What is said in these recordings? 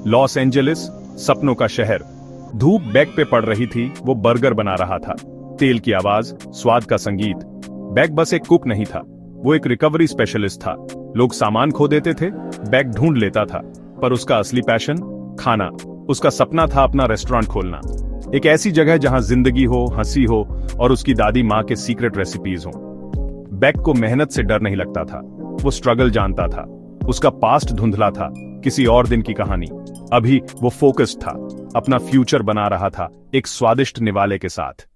Los Angeles, सपनों का शहर। धूप बैग पे पड़ रही थी, वो बर्गर बना रहा था। तेल की आवाज, स्वाद का संगीत। बैग बस एक कुक नहीं था, वो एक रिकवरी स्पेशलिस्ट था। लोग सामान खो देते थे, बैग ढूंढ लेता था, पर उसका असली पैशन खाना। उसका सपना था अपना रेस्टोरेंट खोलना, एक ऐसी जगह जहां जिंदगी हो, हंसी हो और उसकी दादी माँ के सीक्रेट रेसिपीज हो। बैग को मेहनत से डर नहीं लगता था, वो स्ट्रगल जानता था। उसका पास्ट धुंधला था, किसी और दिन की कहानी। अभी वो फोकस्ड था, अपना फ्यूचर बना रहा था, एक स्वादिष्ट निवाले के साथ।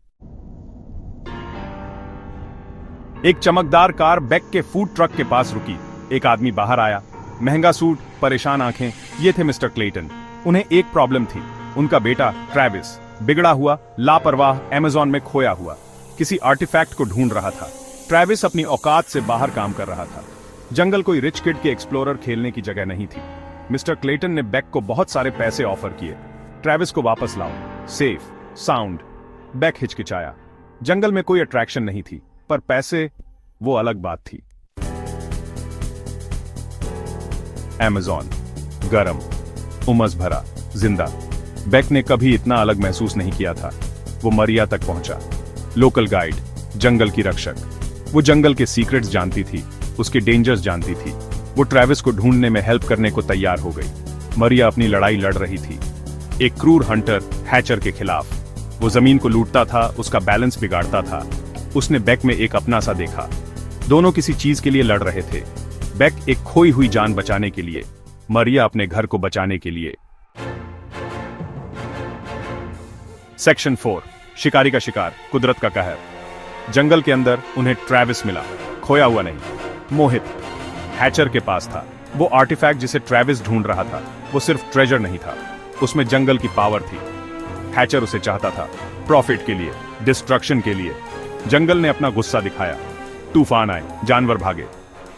एक चमकदार कार बैग के फूड ट्रक के पास रुकी। एक आदमी बाहर आया, महंगा सूट, परेशान आंखें। ये थे मिस्टर क्लेटन। उन्हें एक प्रॉब्लम थी, उनका बेटा ट्रेविस बिगड़ा हुआ, लापरवाह, अमेज़न में खोया हुआ, किसी आर्टिफैक्ट को ढूंढ रहा था। ट्रेविस अपनी औकात से बाहर काम कर रहा था। जंगल कोई रिच किड के एक्सप्लोरर खेलने की जगह नहीं थी। मिस्टर क्लेटन ने बैग को बहुत सारे पैसे ऑफर किए, ट्रेविस को वापस लाओ, सेफ, साउंड। बैग हिचकिचाया। जंगल में कोई अट्रैक्शन नहीं थी, पर पैसे, वो अलग बात थी। अमेज़न, गरम, उमस भरा, जिंदा। बैग ने कभी इतना अलग महसूस नहीं किया था। वो मरिया तक पहुंचा। लोकल गाइड, जंगल की रक्षक। वो जंगल के सीक्रेट्स जानती थी, उसके डेंजर्स जानती थी। वो ट्रेविस को ढूंढने में हेल्प करने को तैयार हो गई। मरिया अपनी लड़ाई लड़ रही थी, एक क्रूर हंटर हैचर के खिलाफ। वो जमीन को लूटता था, उसका बैलेंस बिगाड़ता था। उसने बैग में एक अपना सा देखा। दोनों किसी चीज के लिए लड़ रहे थे। बैग एक खोई हुई जान बचाने के लिए, मरिया अपने घर को बचाने के लिए। सेक्शन 4, शिकारी का शिकार, कुदरत का कहर। जंगल के अंदर उन्हें ट्रेविस मिला, खोया हुआ नहीं, मोहित। हैचर के पास था वो आर्टिफैक्ट जिसे ट्रेविस ढूंढ रहा था। वो सिर्फ ट्रेजर नहीं था, उसमें जंगल की पावर थी। हैचर उसे चाहता था, प्रॉफिट के लिए, डिस्ट्रक्शन के लिए। जंगल ने अपना गुस्सा दिखाया, तूफान आए, जानवर भागे।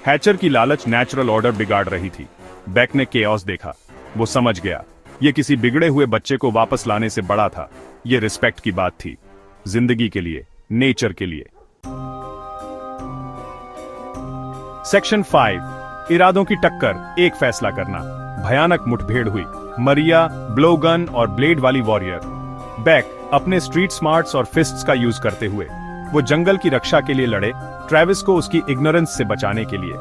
हैचर की लालच नेचुरल ऑर्डर बिगाड़ रही थी। बैग ने केओस देखा, वो समझ गया, ये किसी बिगड़े हुए बच्चे को वापस लाने से बड़ा था। ये रिस्पेक्ट की बात थी, जिंदगी के लिए, नेचर के लिए। सेक्शन 5, इरादों की टक्कर, एक फैसला करना। भयानक मुठभेड़ हुई, मरिया ब्लोगन और ब्लेड वाली वॉरियर। बैग अपने स्ट्रीट स्मार्ट्स और फिस्ट्स का यूज करते हुए वो जंगल की रक्षा के लिए लड़े, ट्रेविस को उसकी इग्नोरेंस से बचाने के लिए।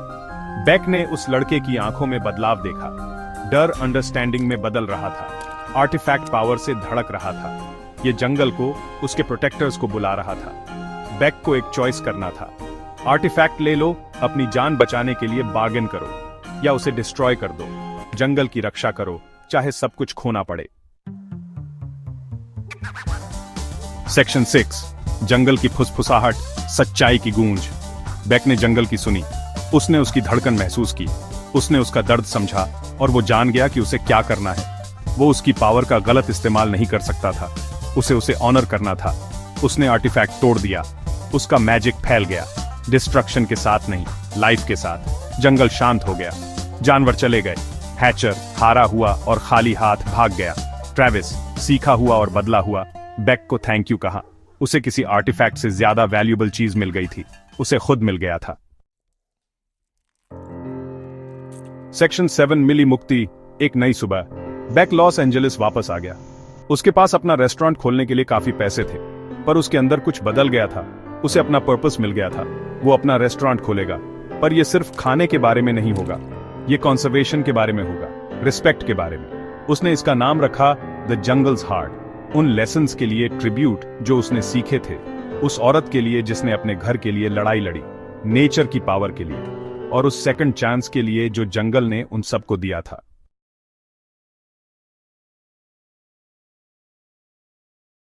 बैग ने उस लड़के की आंखों में बदलाव देखा, डर अंडरस्टैंडिंग में बदल रहा था, आर्टिफैक्ट पावर से धड़क रहा था। ये जंगल को, उसके प्रोटेक्टर्स को बुला रहा था। बैग को एक चॉइस करना था, आर्टिफैक्ट ले लो, अपनी जान बचाने के लिए बार्गेन करो, या उसे डिस्ट्रॉय कर दो, जंगल की रक्षा करो, चाहे सब कुछ खोना पड़े। सेक्शन 6, जंगल की फुसफुसाहट, सच्चाई की गूंज। बैग ने जंगल की सुनी, उसने उसकी धड़कन महसूस की, उसने उसका दर्द समझा, और वो जान गया कि उसे क्या करना है। वो उसकी पावर का गलत इस्तेमाल नहीं कर सकता था, उसे ऑनर करना था। उसने आर्टिफैक्ट तोड़ दिया, उसका मैजिक फैल गया, डिस्ट्रक्शन के साथ नहीं, लाइफ के साथ। जंगल शांत हो गया, जानवर चले गए। हैचर हारा हुआ और खाली हाथ भाग गया। ट्रेविस सीखा हुआ और बदला हुआ। बैग को थैंक यू कहा, उसे किसी आर्टिफैक्ट से ज्यादा वैल्यूएबल चीज मिल गई थी, उसे खुद मिल गया था। सेक्शन 7, मिली मुक्ति, एक नई सुबह। बैग लॉस एंजेलिस वापस आ गया। उसके पास अपना रेस्टोरेंट खोलने के लिए काफी पैसे थे, पर उसके अंदर कुछ बदल गया था। उसे अपना पर्पस मिल गया था, वो अपना रेस्टोरेंट खोलेगा, पर यह सिर्फ खाने के बारे में नहीं होगा, ये कंजर्वेशन के बारे में होगा, रिस्पेक्ट के बारे में। उसने इसका नाम रखा द जंगल्स हार्ट, उन लेसन्स के लिए ट्रिब्यूट जो उसने सीखे थे, उस औरत के लिए जिसने अपने घर के लिए लड़ाई लड़ी, नेचर की पावर के लिए, और उस सेकंड चांस के लिए जो जंगल ने उन सबको दिया था।